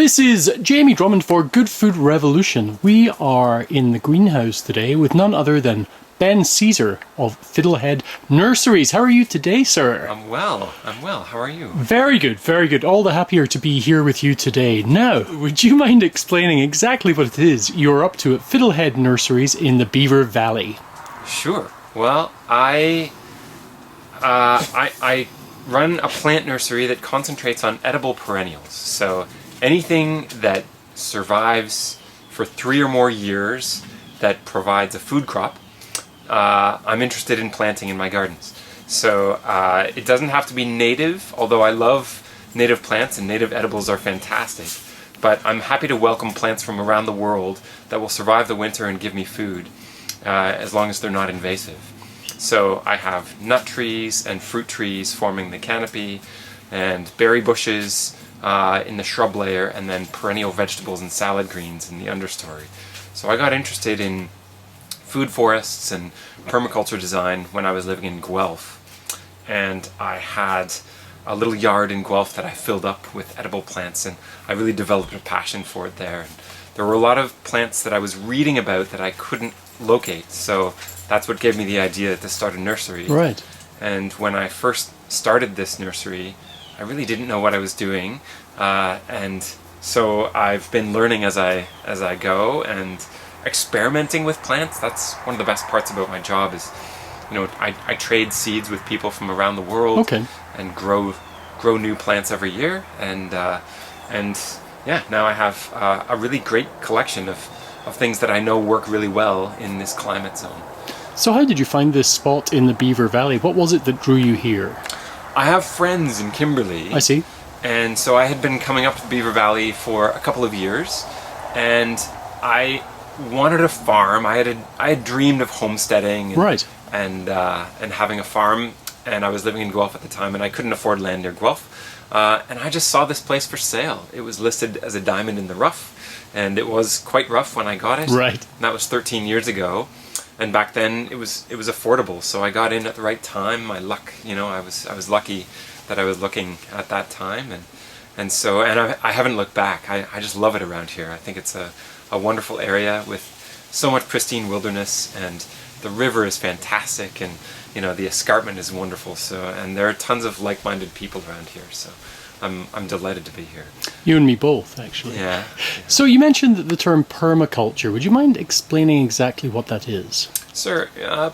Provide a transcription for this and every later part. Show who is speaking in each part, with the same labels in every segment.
Speaker 1: This is Jamie Drummond for Good Food Revolution. We are in the greenhouse today with none other than Ben Caesar of Fiddlehead Nurseries. How are you today, sir?
Speaker 2: I'm well. How are you?
Speaker 1: Very good, very good. All the happier to be here with you today. Now, would you mind explaining exactly what it is you're up to at Fiddlehead Nurseries in the Beaver Valley?
Speaker 2: Sure. Well, I run a plant nursery that concentrates on edible perennials. So anything that survives for 3 or more years that provides a food crop, I'm interested in planting in my gardens. So it doesn't have to be native, although I love native plants and native edibles are fantastic. But I'm happy to welcome plants from around the world that will survive the winter and give me food, as long as they're not invasive. So I have nut trees and fruit trees forming the canopy, and berry bushes in the shrub layer, and then perennial vegetables and salad greens in the understory. So I got interested in food forests and permaculture design when I was living in Guelph, and I had a little yard in Guelph that I filled up with edible plants, and I really developed a passion for it there. And there were a lot of plants that I was reading about that I couldn't locate, so that's what gave me the idea to start a nursery.
Speaker 1: Right.
Speaker 2: And when I first started this nursery, I really didn't know what I was doing, and so I've been learning as I go and experimenting with plants. That's one of the best parts about my job is, I trade seeds with people from around the world.
Speaker 1: Okay.
Speaker 2: And grow new plants every year, and yeah, now I have a really great collection of things that I know work really well in this climate zone.
Speaker 1: So how did you find this spot in the Beaver Valley? What was it that drew you here?
Speaker 2: I have friends in Kimberley.
Speaker 1: I see.
Speaker 2: And so I had been coming up to the Beaver Valley for a couple of years, and I wanted a farm. I had dreamed of homesteading and,
Speaker 1: right.
Speaker 2: and having a farm, and I was living in Guelph at the time, and I couldn't afford land near Guelph. And I just saw this place for sale. It was listed as a diamond in the rough, and it was quite rough when I got it.
Speaker 1: Right.
Speaker 2: And that was 13 years ago. And back then it was affordable, so I got in at the right time. My luck, I was lucky that I was looking at that time, and I haven't looked back. I just love it around here. I think it's a wonderful area with so much pristine wilderness, and the river is fantastic, and the escarpment is wonderful. So, and there are tons of like-minded people around here. So I'm delighted to be here.
Speaker 1: You and me both, actually.
Speaker 2: Yeah.
Speaker 1: So you mentioned the term permaculture. Would you mind explaining exactly what that is?
Speaker 2: Sir,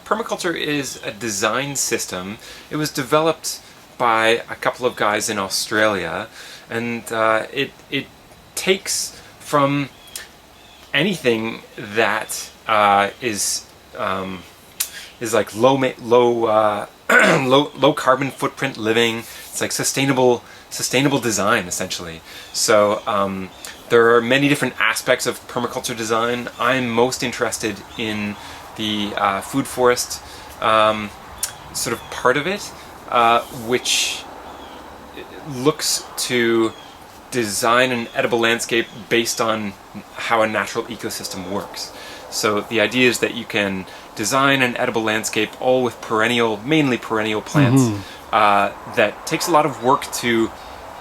Speaker 2: permaculture is a design system. It was developed by a couple of guys in Australia, and it takes from anything that is like low carbon footprint living. It's like sustainable design, essentially. So there are many different aspects of permaculture design. I'm most interested in the food forest sort of part of it, which looks to design an edible landscape based on how a natural ecosystem works. So the idea is that you can design an edible landscape all with mainly perennial plants. That takes a lot of work to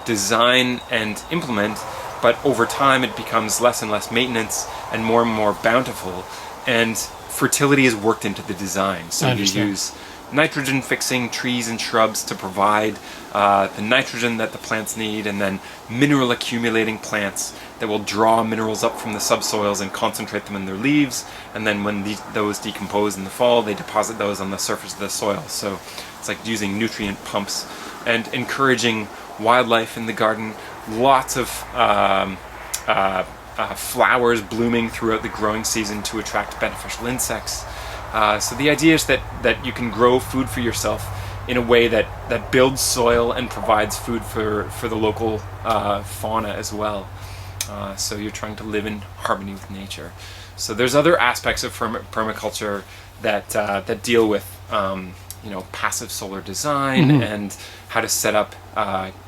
Speaker 2: design and implement, but over time it becomes less and less maintenance and more bountiful, and fertility is worked into the design. So you use nitrogen fixing trees and shrubs to provide the nitrogen that the plants need, and then mineral accumulating plants that will draw minerals up from the subsoils and concentrate them in their leaves, and then when those decompose in the fall, they deposit those on the surface of the soil. So it's like using nutrient pumps and encouraging wildlife in the garden. Lots of flowers blooming throughout the growing season to attract beneficial insects. So the idea is that you can grow food for yourself in a way that builds soil and provides food for the local fauna as well. So you're trying to live in harmony with nature. So there's other aspects of permaculture that deal with passive solar design and how to set up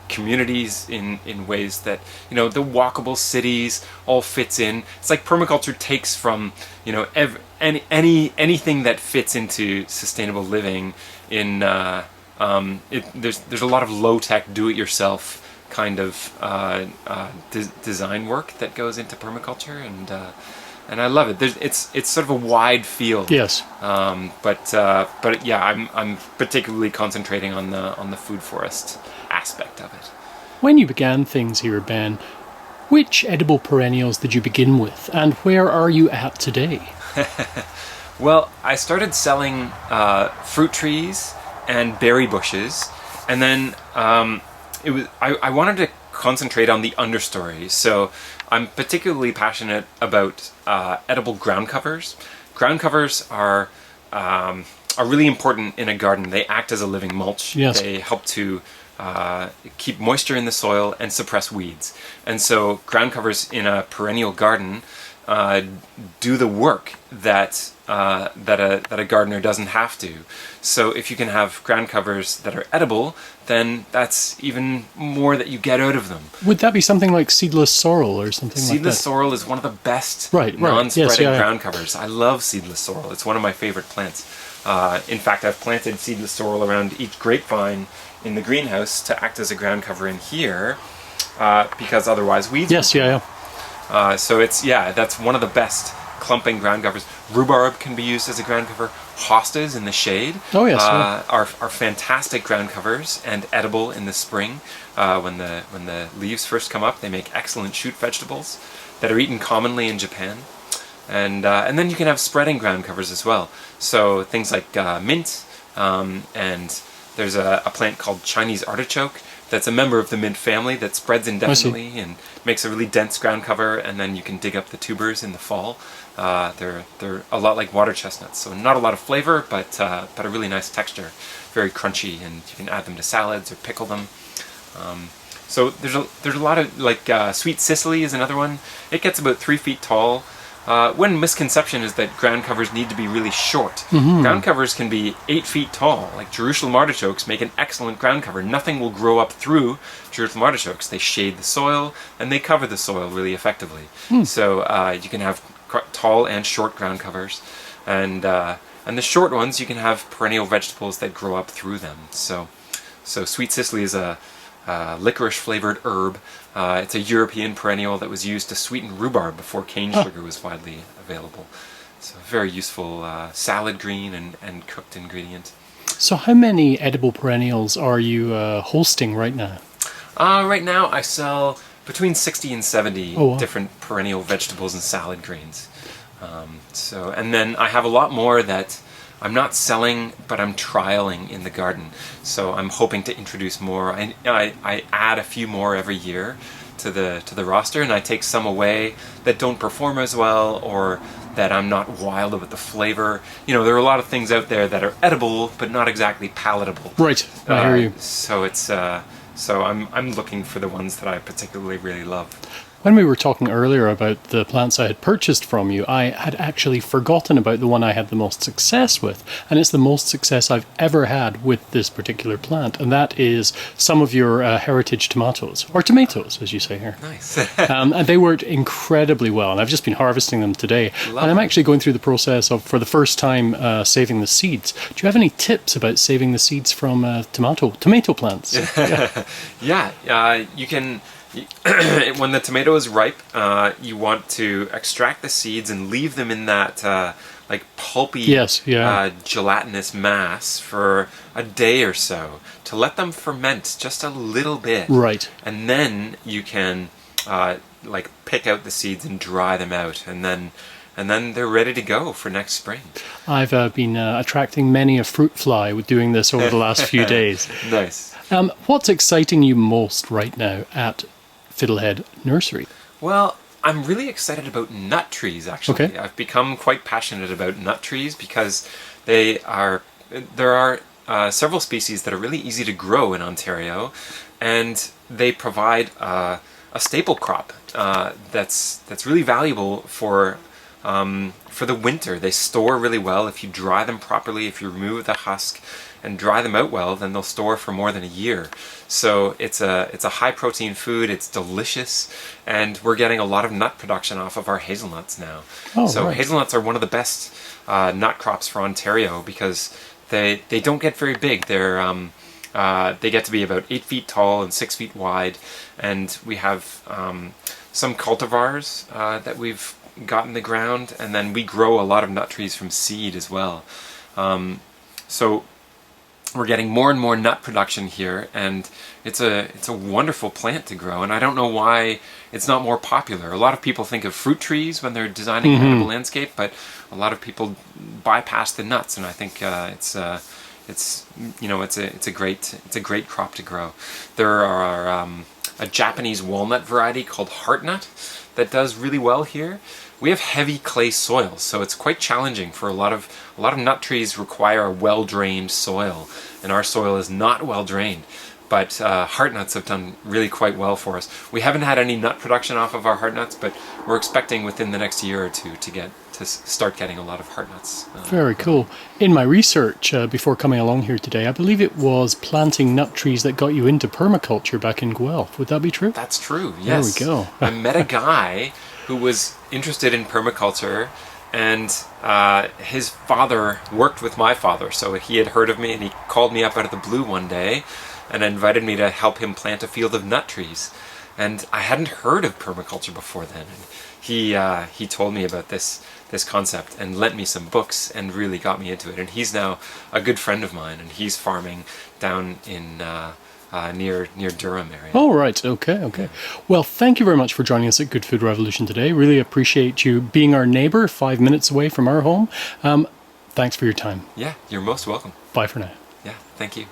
Speaker 2: communities in ways that the walkable cities all fits in. It's like permaculture takes from anything that fits into sustainable living. There's a lot of low tech, do it yourself kind of design work that goes into permaculture, and I love it. It's sort of a wide field.
Speaker 1: Yes.
Speaker 2: But yeah, I'm particularly concentrating on the food forest aspect of it.
Speaker 1: When you began things here, Ben, which edible perennials did you begin with, and where are you at today?
Speaker 2: Well, I started selling fruit trees and berry bushes, and then I wanted to concentrate on the understory. So I'm particularly passionate about edible ground covers. Ground covers are really important in a garden. They act as a living mulch.
Speaker 1: Yes.
Speaker 2: They help to keep moisture in the soil and suppress weeds. And so ground covers in a perennial garden do the work that a gardener doesn't have to. So if you can have ground covers that are edible, then that's even more that you get out of them.
Speaker 1: Would that be something like seedless sorrel or something like that?
Speaker 2: Seedless sorrel is one of the best
Speaker 1: Right.
Speaker 2: non-spreading
Speaker 1: Yes, yeah.
Speaker 2: ground covers. I love seedless sorrel. It's one of my favorite plants. In fact, I've planted seedless sorrel around each grapevine in the greenhouse to act as a ground cover in here, because otherwise weeds.
Speaker 1: Yes, yeah.
Speaker 2: So that's one of the best clumping ground covers. Rhubarb can be used as a ground cover. Hostas in the shade
Speaker 1: Oh, yes,
Speaker 2: are fantastic ground covers and edible in the spring. When the leaves first come up, they make excellent shoot vegetables that are eaten commonly in Japan. And then you can have spreading ground covers as well. So things like mint, and there's a plant called Chinese artichoke that's a member of the mint family that spreads indefinitely and makes a really dense ground cover, and then you can dig up the tubers in the fall. They're a lot like water chestnuts, so not a lot of flavor, but a really nice texture, very crunchy, and you can add them to salads or pickle them. So there's a lot of, like, sweet Sicily is another one. It gets about 3 feet tall. One misconception is that ground covers need to be really short. Ground covers can be 8 feet tall. Like Jerusalem artichokes make an excellent ground cover. Nothing will grow up through Jerusalem artichokes. They shade the soil and they cover the soil really effectively. So you can have tall and short ground covers, and the short ones you can have perennial vegetables that grow up through them. So sweet Sicily is a licorice flavored herb. It's a European perennial that was used to sweeten rhubarb before cane sugar was widely available. So a very useful salad green and cooked ingredient.
Speaker 1: So how many edible perennials are you hosting right now?
Speaker 2: Right now I sell between 60 and 70
Speaker 1: Oh, wow.
Speaker 2: different perennial vegetables and salad greens. And then I have a lot more that I'm not selling, but I'm trialing in the garden. So I'm hoping to introduce more. I add a few more every year to the roster, and I take some away that don't perform as well, or that I'm not wild about the flavor. You know, there are a lot of things out there that are edible, but not exactly palatable.
Speaker 1: Right, I hear you.
Speaker 2: So it's so I'm looking for the ones that I particularly really love.
Speaker 1: When we were talking earlier about the plants I had purchased from you, I had actually forgotten about the one I had the most success with, and it's the most success I've ever had with this particular plant, and that is some of your heritage tomatoes, or tomatoes, as you say here.
Speaker 2: Nice.
Speaker 1: And they worked incredibly well, and I've just been harvesting them today.
Speaker 2: Lovely.
Speaker 1: And I'm actually going through the process of, for the first time, saving the seeds. Do you have any tips about saving the seeds from tomato plants?
Speaker 2: Yeah, you can. When the tomato is ripe, you want to extract the seeds and leave them in that like pulpy, gelatinous mass for a day or so to let them ferment just a little bit.
Speaker 1: Right.
Speaker 2: And then you can like pick out the seeds and dry them out, and then they're ready to go for next spring.
Speaker 1: I've been attracting many a fruit fly with doing this over the last few days.
Speaker 2: Nice.
Speaker 1: What's exciting you most right now at Fiddlehead Nursery?
Speaker 2: Well, I'm really excited about nut trees, actually.
Speaker 1: Okay.
Speaker 2: I've become quite passionate about nut trees because there are several species that are really easy to grow in Ontario, and they provide a staple crop that's really valuable for the winter. They store really well. If you dry them properly, if you remove the husk and dry them out well, then they'll store for more than a year. So it's a high protein food, it's delicious, and we're getting a lot of nut production off of our hazelnuts now.
Speaker 1: Oh,
Speaker 2: so
Speaker 1: right.
Speaker 2: hazelnuts are one of the best nut crops for Ontario because they don't get very big. They get to be about 8 feet tall and 6 feet wide, and we have some cultivars that we've got in the ground, and then we grow a lot of nut trees from seed as well. So we're getting more and more nut production here, and it's a wonderful plant to grow, and I don't know why it's not more popular. A lot of people think of fruit trees when they're designing an edible landscape, but a lot of people bypass the nuts, and I think it's a great crop to grow. There are a Japanese walnut variety called heartnut that does really well here. We have heavy clay soil, so it's quite challenging for a lot of nut trees require a well-drained soil, and our soil is not well drained. But heartnuts have done really quite well for us. We haven't had any nut production off of our heartnuts, but we're expecting within the next year or two to start getting a lot of heartnuts.
Speaker 1: Very cool. In my research before coming along here today, I believe it was planting nut trees that got you into permaculture back in Guelph. Would that be true?
Speaker 2: That's true, yes.
Speaker 1: There we go.
Speaker 2: I met a guy who was interested in permaculture, and his father worked with my father, so he had heard of me, and he called me up out of the blue one day and invited me to help him plant a field of nut trees. And I hadn't heard of permaculture before then, and he told me about this concept and lent me some books and really got me into it. And he's now a good friend of mine, and he's farming down in near Durham area.
Speaker 1: Oh, right. Okay. Well, thank you very much for joining us at Good Food Revolution today. Really appreciate you being our neighbor 5 minutes away from our home. Thanks for your time.
Speaker 2: Yeah, you're most welcome.
Speaker 1: Bye for now.
Speaker 2: Yeah, thank you.